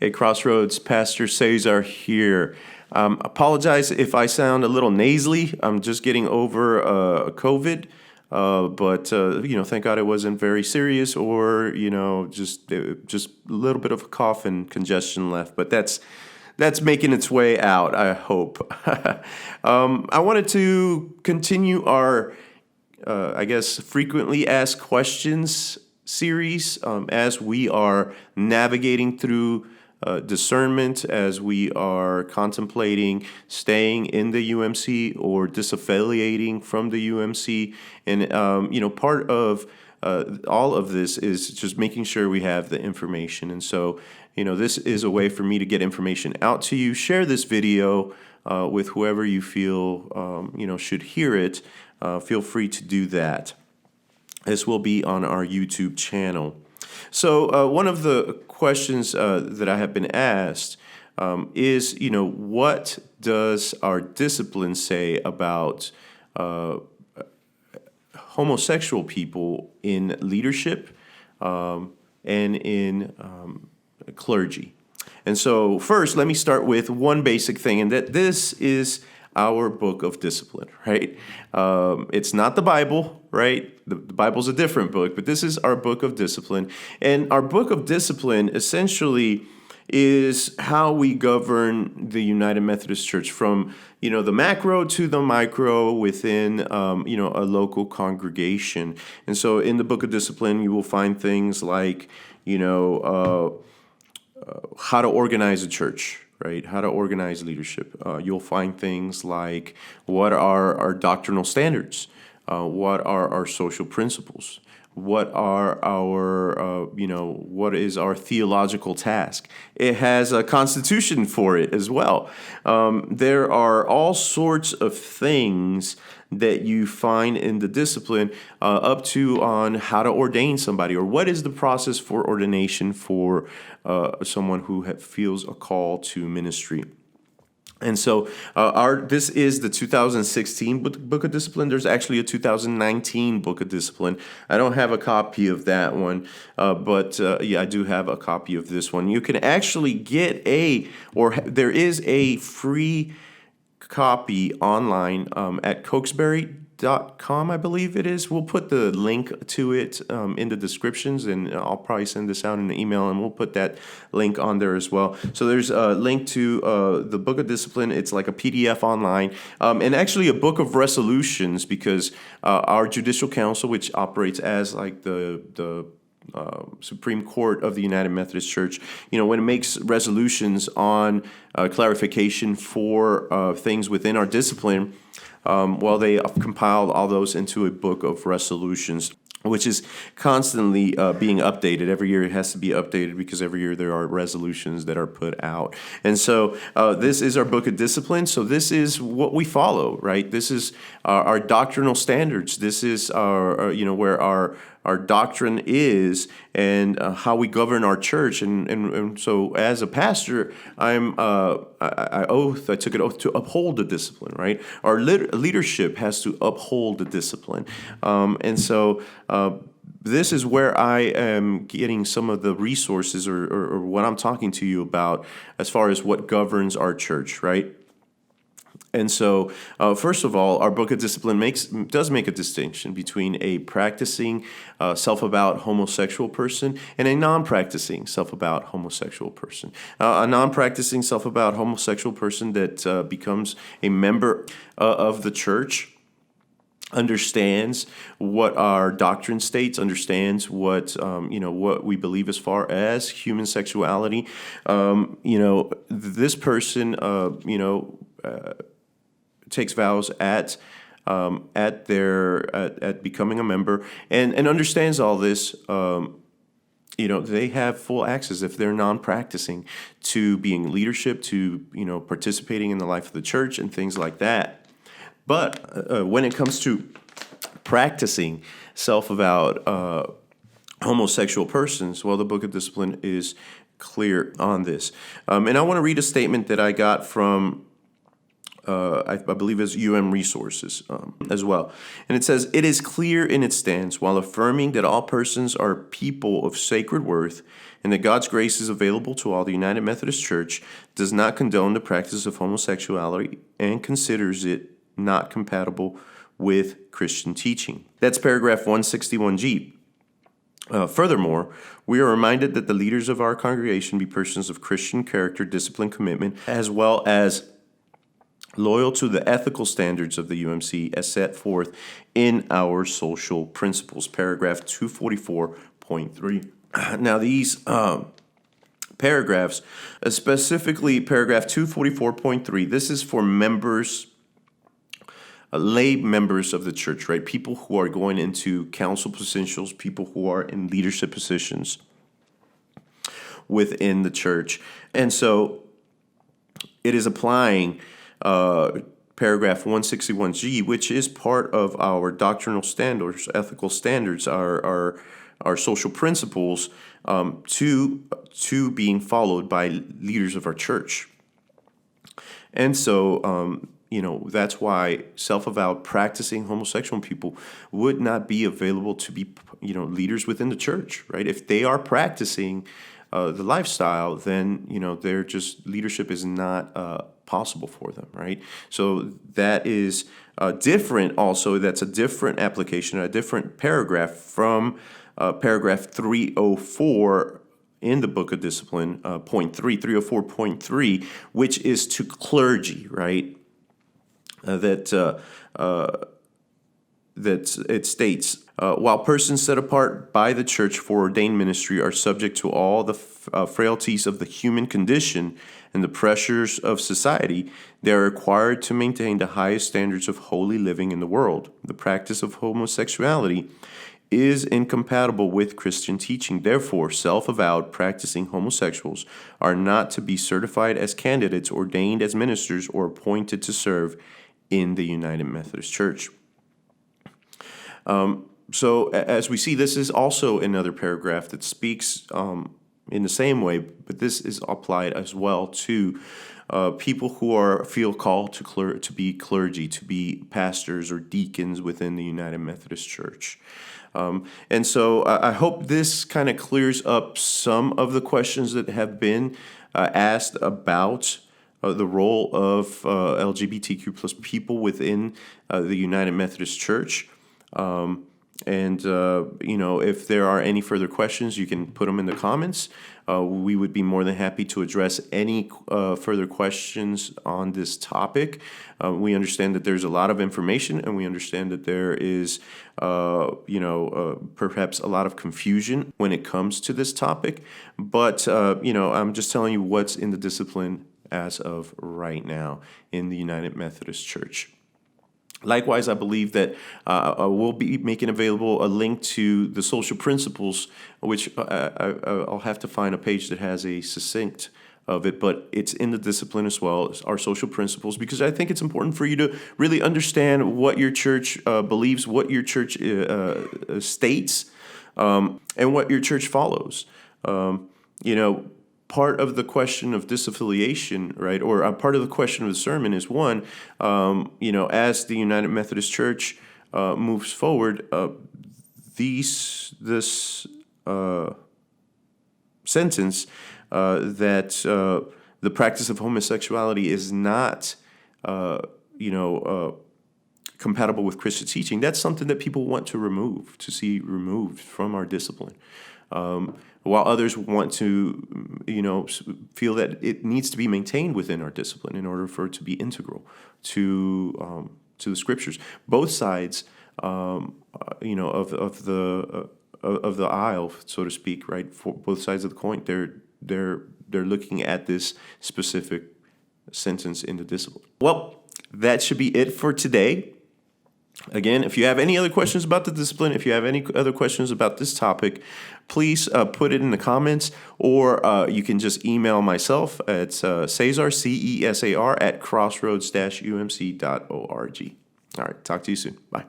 Hey, Crossroads, Pastor Cesar here. Apologize if I sound a little nasally. I'm just getting over COVID, but thank God it wasn't very serious, or just a little bit of a cough and congestion left. But that's making its way out, I hope. I wanted to continue our, frequently asked questions series as we are navigating through discernment, as we are contemplating staying in the UMC or disaffiliating from the UMC. And, part of all of this is just making sure we have the information. And so, this is a way for me to get information out to you. Share this video with whoever you feel, should hear it. Feel free to do that. This will be on our YouTube channel. So one of the questions that I have been asked is, what does our discipline say about homosexual people in leadership and in clergy? And so first, let me start with one basic thing, and that this is our book of discipline, right? It's not the Bible, right? The Bible's a different book, but this is our book of discipline. And our book of discipline essentially is how we govern the United Methodist Church from, the macro to the micro within, a local congregation. And so in the book of discipline, you will find things like, how to organize a church, right? How to organize leadership. You'll find things like what are our doctrinal standards? What are our social principles? What are our, what is our theological task? It has a constitution for it as well. There are all sorts of things that you find in the discipline up to on how to ordain somebody, or what is the process for ordination for someone who feels a call to ministry. And so this is the 2016 book of discipline. There's actually a 2019 book of discipline. I don't have a copy of that one, but I do have a copy of this one. You can actually get there is a free copy online at Cokesbury.com, I believe it is. We'll put the link to it in the descriptions, and I'll probably send this out in an email, and we'll put that link on there as well. So there's a link to the Book of Discipline. It's like a PDF online, and actually a book of resolutions, because our Judicial Council, which operates as like the Supreme Court of the United Methodist Church, when it makes resolutions on clarification for things within our discipline, they have compiled all those into a book of resolutions, which is constantly being updated. Every year it has to be updated, because every year there are resolutions that are put out. And so this is our book of discipline. So this is what we follow, right? This is our doctrinal standards. This is our where our doctrine is, and how we govern our church. And so as a pastor, I took an oath to uphold the discipline, right? Our leadership has to uphold the discipline. And so this is where I am getting some of the resources, or what I'm talking to you about as far as what governs our church, right? And so, first of all, our book of discipline does make a distinction between a practicing self-avowed homosexual person and a non-practicing self-avowed homosexual person. A non-practicing self-avowed homosexual person that becomes a member of the church understands what our doctrine states, understands what what we believe as far as human sexuality. This person, takes vows at becoming a member, and understands all this. They have full access, if they're non-practicing, to being leadership, to participating in the life of the church and things like that. But when it comes to practicing self-avowed homosexual persons, well, the Book of Discipline is clear on this. And I want to read a statement that I got from I believe it's Resources as well. And it says, it is clear in its stance, while affirming that all persons are people of sacred worth and that God's grace is available to all, the United Methodist Church does not condone the practice of homosexuality and considers it not compatible with Christian teaching. That's paragraph 161G. Furthermore, we are reminded that the leaders of our congregation be persons of Christian character, discipline, commitment, as well as loyal to the ethical standards of the UMC as set forth in our social principles, paragraph 244.3. Now, these paragraphs, specifically paragraph 244.3, this is for members, lay members of the church, right? People who are going into council positions, people who are in leadership positions within the church. And so it is applying paragraph 161G, which is part of our doctrinal standards, ethical standards, our social principles, to being followed by leaders of our church. And so, that's why self-avowed practicing homosexual people would not be available to be, leaders within the church, right? If they are practicing the lifestyle, then, their just leadership is not possible for them, right? So that is different also. That's a different application, a different paragraph from paragraph 304 in the Book of Discipline, point 3, 304.3, which is to clergy, right? That it states, while persons set apart by the church for ordained ministry are subject to all the frailties of the human condition and the pressures of society, they are required to maintain the highest standards of holy living in the world. The practice of homosexuality is incompatible with Christian teaching. Therefore, self-avowed practicing homosexuals are not to be certified as candidates, ordained as ministers, or appointed to serve in the United Methodist Church. So as we see, this is also another paragraph that speaks in the same way, but this is applied as well to people who feel called to be clergy, to be pastors or deacons within the United Methodist Church. And so I hope this kind of clears up some of the questions that have been asked about the role of LGBTQ plus people within the United Methodist Church. If there are any further questions, you can put them in the comments. We would be more than happy to address any further questions on this topic. We understand that there's a lot of information, and we understand that there is, perhaps a lot of confusion when it comes to this topic. But, I'm just telling you what's in the discipline as of right now in the United Methodist Church. Likewise, I believe that we'll be making available a link to the social principles, which I'll have to find a page that has a succinct of it, but it's in the discipline as well, as our social principles, because I think it's important for you to really understand what your church believes, what your church states, and what your church follows. Part of the question of disaffiliation, right, or part of the question of the sermon is one, as the United Methodist Church moves forward, this sentence that the practice of homosexuality is not, compatible with Christian teaching, that's something that people want to see removed from our discipline. While others want to, feel that it needs to be maintained within our discipline in order for it to be integral to the Scriptures. Both sides, of the aisle, so to speak, right? For both sides of the coin, they're looking at this specific sentence in the discipline. Well, that should be it for today. Again, if you have any other questions about the discipline, if you have any other questions about this topic, please put it in the comments, or you can just email myself at Cesar, CESAR, @crossroads-umc.org. All right, talk to you soon. Bye.